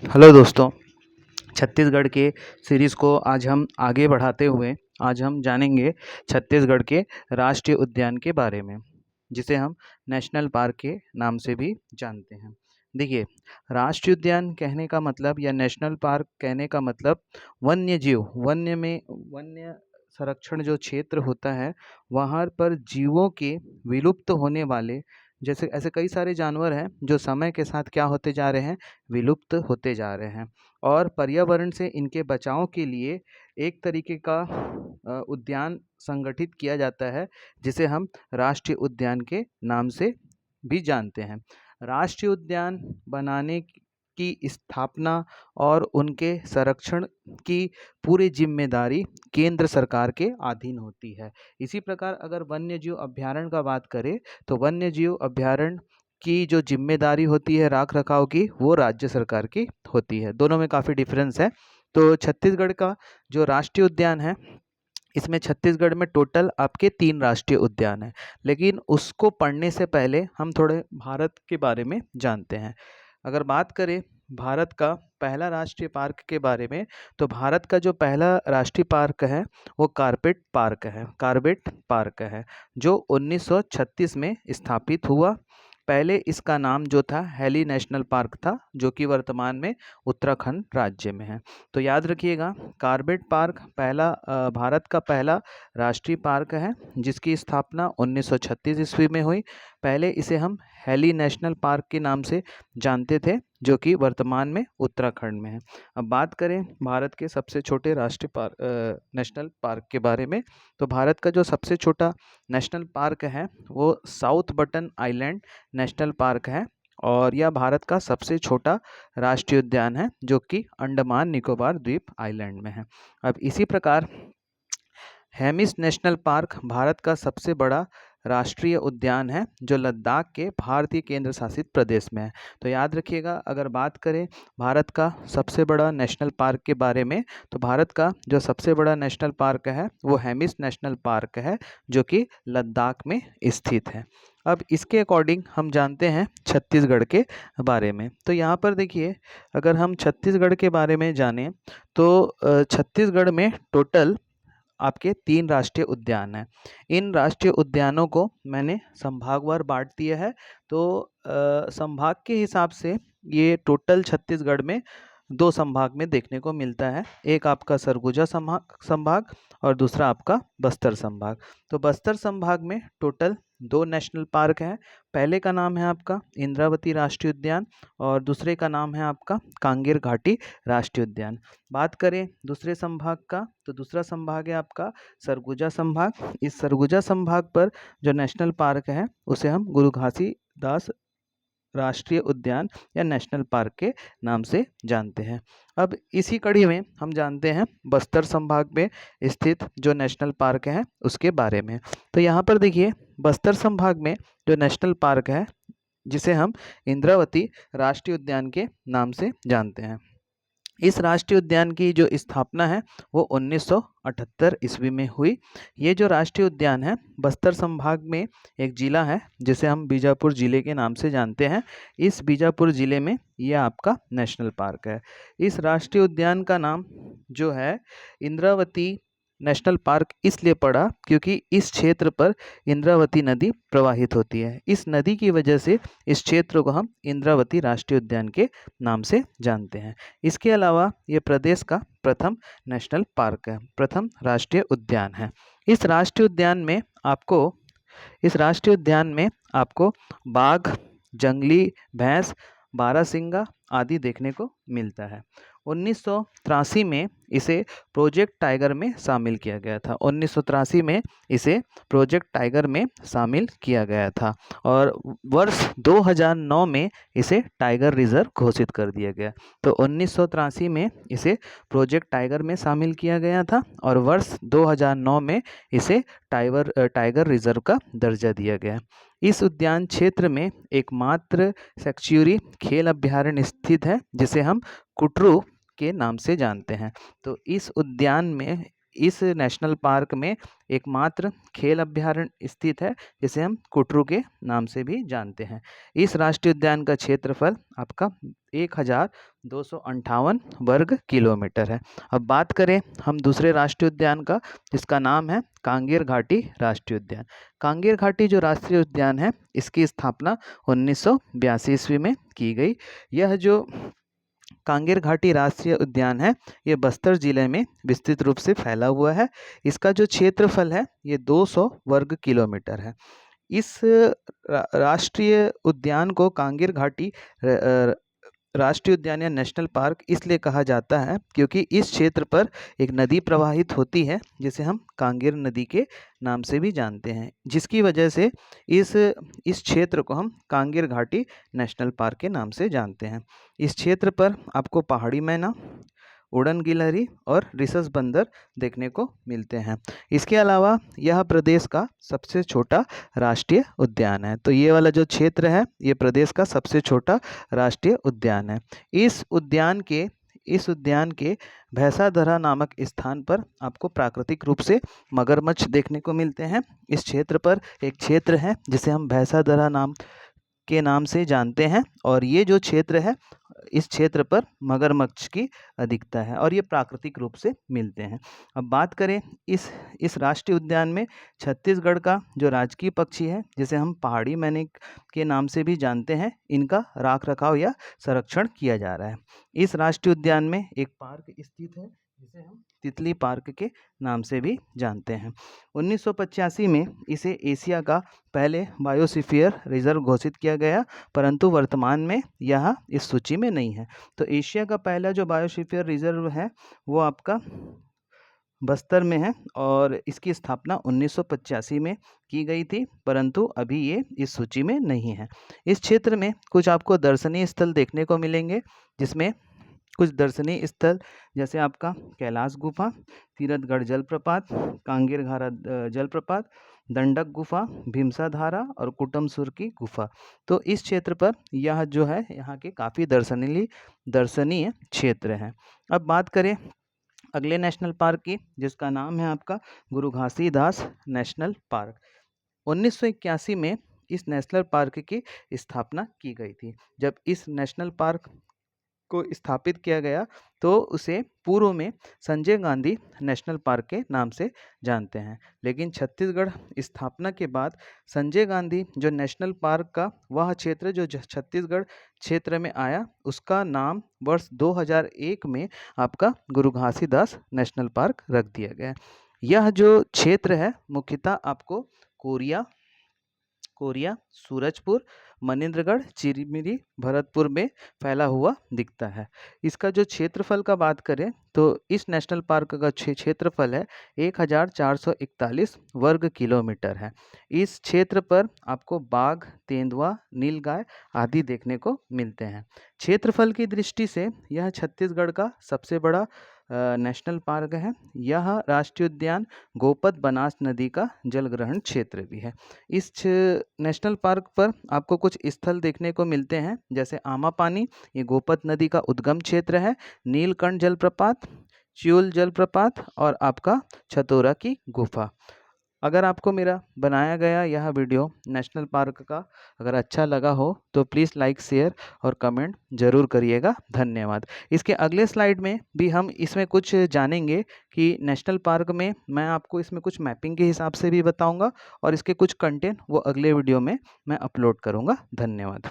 Hello दोस्तों। छत्तीसगढ़ के series को आज हम आगे बढ़ाते हुए आज हम जानेंगे छत्तीसगढ़ के राष्ट्रीय उद्यान के बारे में, जिसे हम नेशनल पार्क के नाम से भी जानते हैं। देखिए, राष्ट्रीय उद्यान कहने का मतलब या नेशनल पार्क कहने का मतलब वन्य जीव, वन्य संरक्षण जो क्षेत्र होता है, वहाँ पर जीवों के विलुप्त होने वाले, जैसे ऐसे कई सारे जानवर हैं जो समय के साथ क्या होते जा रहे हैं, विलुप्त होते जा रहे हैं। और पर्यावरण से इनके बचाव के लिए एक तरीके का उद्यान संगठित किया जाता है, जिसे हम राष्ट्रीय उद्यान के नाम से भी जानते हैं। राष्ट्रीय उद्यान बनाने की स्थापना और उनके संरक्षण की पूरी जिम्मेदारी केंद्र सरकार के अधीन होती है। इसी प्रकार अगर वन्य जीव अभयारण्य का बात करें, तो वन्य जीव अभयारण्य की जो जिम्मेदारी होती है राख रखाव की, वो राज्य सरकार की होती है। दोनों में काफ़ी डिफरेंस है। तो छत्तीसगढ़ का जो राष्ट्रीय उद्यान है, इसमें छत्तीसगढ़ में टोटल आपके 3 राष्ट्रीय उद्यान हैं। लेकिन उसको पढ़ने से पहले हम थोड़े भारत के बारे में जानते हैं। अगर बात करें भारत का पहला राष्ट्रीय पार्क के बारे में, तो भारत का जो पहला राष्ट्रीय पार्क है, वो कार्बेट पार्क है, जो 1936 में स्थापित हुआ। पहले इसका नाम जो था हेली नेशनल पार्क था, जो कि वर्तमान में उत्तराखंड राज्य में है। तो याद रखिएगा, कार्बेट पार्क भारत का पहला राष्ट्रीय पार्क है, जिसकी स्थापना 1936 ईस्वी में हुई। पहले इसे हम हेली नेशनल पार्क के नाम से जानते थे, जो कि वर्तमान में उत्तराखंड में है। अब बात करें भारत के सबसे छोटे नेशनल पार्क के बारे में, तो भारत का जो सबसे छोटा नेशनल पार्क है, वो south button island national park है, और यह भारत का सबसे छोटा राष्ट्रीय उद्यान है, जो कि अंडमान निकोबार द्वीप आइलैंड में है। अब इसी प्रकार हेमिस नेशनल पार्क भारत का सबसे बड़ा राष्ट्रीय उद्यान है, जो लद्दाख के भारतीय केंद्र शासित प्रदेश में है। तो याद रखिएगा, अगर बात करें भारत का सबसे बड़ा नेशनल पार्क के बारे में, तो भारत का जो सबसे बड़ा नेशनल पार्क है, वो हेमिस नेशनल पार्क है, जो कि लद्दाख में स्थित है। अब इसके अकॉर्डिंग हम जानते हैं छत्तीसगढ़ के बारे में। तो यहाँ पर देखिए, अगर हम छत्तीसगढ़ के बारे में जानें, तो छत्तीसगढ़ में टोटल आपके 3 राष्ट्रीय उद्यान हैं। इन राष्ट्रीय उद्यानों को मैंने संभागवार बांट दिया है। तो संभाग के हिसाब से ये टोटल छत्तीसगढ़ में 2 संभाग में देखने को मिलता है। एक आपका सरगुजा संभाग और दूसरा आपका बस्तर संभाग। तो बस्तर संभाग में टोटल 2 नेशनल पार्क हैं। पहले का नाम है आपका इंद्रावती राष्ट्रीय उद्यान, और दूसरे का नाम है आपका कांगेर घाटी राष्ट्रीय उद्यान। बात करें दूसरे संभाग का, तो दूसरा संभाग है आपका सरगुजा संभाग। इस सरगुजा संभाग पर जो नेशनल पार्क है, उसे हम गुरु घासीदास राष्ट्रीय उद्यान या नेशनल पार्क के नाम से जानते हैं। अब इसी कड़ी में हम जानते हैं बस्तर संभाग में स्थित जो नेशनल पार्क है उसके बारे में। तो यहाँ पर देखिए, बस्तर संभाग में जो नेशनल पार्क है, जिसे हम इंद्रावती राष्ट्रीय उद्यान के नाम से जानते हैं, इस राष्ट्रीय उद्यान की जो स्थापना है वो 1978 ईस्वी में हुई। ये जो राष्ट्रीय उद्यान है, बस्तर संभाग में एक जिला है, जिसे हम बीजापुर जिले के नाम से जानते हैं। इस बीजापुर जिले में यह आपका नेशनल पार्क है। इस राष्ट्रीय उद्यान का नाम जो है इंद्रावती नेशनल पार्क इसलिए पड़ा क्योंकि इस क्षेत्र पर इंद्रावती नदी प्रवाहित होती है। इस नदी की वजह से इस क्षेत्र को हम इंद्रावती राष्ट्रीय उद्यान के नाम से जानते हैं। इसके अलावा ये प्रदेश का प्रथम नेशनल पार्क है, प्रथम राष्ट्रीय उद्यान है। इस राष्ट्रीय उद्यान में आपको बाघ, जंगली भैंस, बारहसिंगा आदि देखने को मिलता है। 1983 में इसे प्रोजेक्ट टाइगर में शामिल किया गया था। 1983 में इसे प्रोजेक्ट टाइगर में शामिल किया गया था, और वर्ष 2009 में इसे टाइगर रिजर्व घोषित कर दिया गया। तो 1983 में इसे प्रोजेक्ट टाइगर में शामिल किया गया था, और वर्ष 2009 में इसे टाइगर रिजर्व का दर्जा दिया गया। इस उद्यान क्षेत्र में एकमात्र सेंचुरी खेल अभ्यारण्य स्थित है, जिसे हम कुटरू के नाम से जानते हैं। तो इस उद्यान में इस नेशनल पार्क में एकमात्र खेल अभ्यारण्य स्थित है, जिसे हम कुटरू के नाम से भी जानते हैं। इस राष्ट्रीय उद्यान का क्षेत्रफल आपका 1258 वर्ग किलोमीटर है। अब बात करें हम दूसरे राष्ट्रीय उद्यान का, जिसका नाम है कांगेर घाटी राष्ट्रीय उद्यान। कांगेर घाटी जो राष्ट्रीय उद्यान है, इसकी स्थापना 1982 ईस्वी में की गई। यह जो कांगेर घाटी राष्ट्रीय उद्यान है, ये बस्तर जिले में विस्तृत रूप से फैला हुआ है। इसका जो क्षेत्रफल है, ये 200 वर्ग किलोमीटर है। इस राष्ट्रीय उद्यान को कांगेर घाटी राष्ट्रीय उद्यान या नेशनल पार्क इसलिए कहा जाता है क्योंकि इस क्षेत्र पर एक नदी प्रवाहित होती है, जिसे हम कांगेर नदी के नाम से भी जानते हैं, जिसकी वजह से इस क्षेत्र को हम कांगेर घाटी नेशनल पार्क के नाम से जानते हैं। इस क्षेत्र पर आपको पहाड़ी मैना, उड़न गिलहरी और रिसस बंदर देखने को मिलते हैं। इसके अलावा यह प्रदेश का सबसे छोटा राष्ट्रीय उद्यान है। तो ये वाला जो क्षेत्र है, ये प्रदेश का सबसे छोटा राष्ट्रीय उद्यान है। इस उद्यान के भैंसाधरा नामक स्थान पर आपको प्राकृतिक रूप से मगरमच्छ देखने को मिलते हैं। इस क्षेत्र पर एक क्षेत्र है जिसे हम भैंसाधरा नाम से जानते हैं, और ये जो क्षेत्र है, इस क्षेत्र पर मगरमच्छ की अधिकता है और ये प्राकृतिक रूप से मिलते हैं। अब बात करें इस राष्ट्रीय उद्यान में छत्तीसगढ़ का जो राजकीय पक्षी है, जिसे हम पहाड़ी मैने के नाम से भी जानते हैं, इनका राख रखाव या संरक्षण किया जा रहा है। इस राष्ट्रीय उद्यान में एक पार्क स्थित है, जिसे हम तितली पार्क के नाम से भी जानते हैं। 1985 में इसे एशिया का पहले बायोस्फीयर रिजर्व घोषित किया गया, परंतु वर्तमान में यह इस सूची में नहीं है। तो एशिया का पहला जो बायोस्फीयर रिजर्व है, वो आपका बस्तर में है और इसकी स्थापना 1985 में की गई थी, परंतु अभी ये इस सूची में नहीं है। इस क्षेत्र में कुछ आपको दर्शनीय स्थल देखने को मिलेंगे, जिसमें कुछ दर्शनीय स्थल जैसे आपका कैलाश गुफा, तीरथगढ़ जलप्रपात, कांगेर घारा जलप्रपात, दंडक गुफा, भीमसा धारा और कुटमसुर की गुफा। तो इस क्षेत्र पर यह जो है, यहाँ के काफ़ी दर्शनीय क्षेत्र हैं। अब बात करें अगले नेशनल पार्क की, जिसका नाम है आपका गुरु घासीदास नेशनल पार्क। 1981 में इस नेशनल पार्क की स्थापना की गई थी। जब इस नेशनल पार्क को स्थापित किया गया तो उसे पूर्व में संजय गांधी नेशनल पार्क के नाम से जानते हैं, लेकिन छत्तीसगढ़ स्थापना के बाद संजय गांधी जो नेशनल पार्क का वह क्षेत्र जो छत्तीसगढ़ क्षेत्र में आया, उसका नाम वर्ष 2001 में आपका गुरु घासीदास नेशनल पार्क रख दिया गया। यह जो क्षेत्र है, मुख्यतः आपको कोरिया, सूरजपुर, मनेन्द्रगढ़, चिरमिरी, भरतपुर में फैला हुआ दिखता है। इसका जो क्षेत्रफल का बात करें तो इस नेशनल पार्क का क्षेत्रफल है 1441 वर्ग किलोमीटर है। इस क्षेत्र पर आपको बाघ, तेंदुआ, नीलगाय आदि देखने को मिलते हैं। क्षेत्रफल की दृष्टि से यह छत्तीसगढ़ का सबसे बड़ा नेशनल पार्क है। यह राष्ट्रीय उद्यान गोपद बनास नदी का जलग्रहण क्षेत्र भी है। इस नेशनल पार्क पर आपको कुछ स्थल देखने को मिलते हैं, जैसे आमापानी, ये गोपद नदी का उद्गम क्षेत्र है, नीलकंठ जलप्रपात, च्यूल जलप्रपात और आपका छतोरा की गुफा। अगर आपको मेरा बनाया गया यह वीडियो नेशनल पार्क का अगर अच्छा लगा हो तो प्लीज़ लाइक, शेयर और कमेंट ज़रूर करिएगा। धन्यवाद। इसके अगले स्लाइड में भी हम इसमें कुछ जानेंगे कि नेशनल पार्क में मैं आपको इसमें कुछ मैपिंग के हिसाब से भी बताऊंगा और इसके कुछ कंटेंट वो अगले वीडियो में मैं अपलोड करूंगा। धन्यवाद।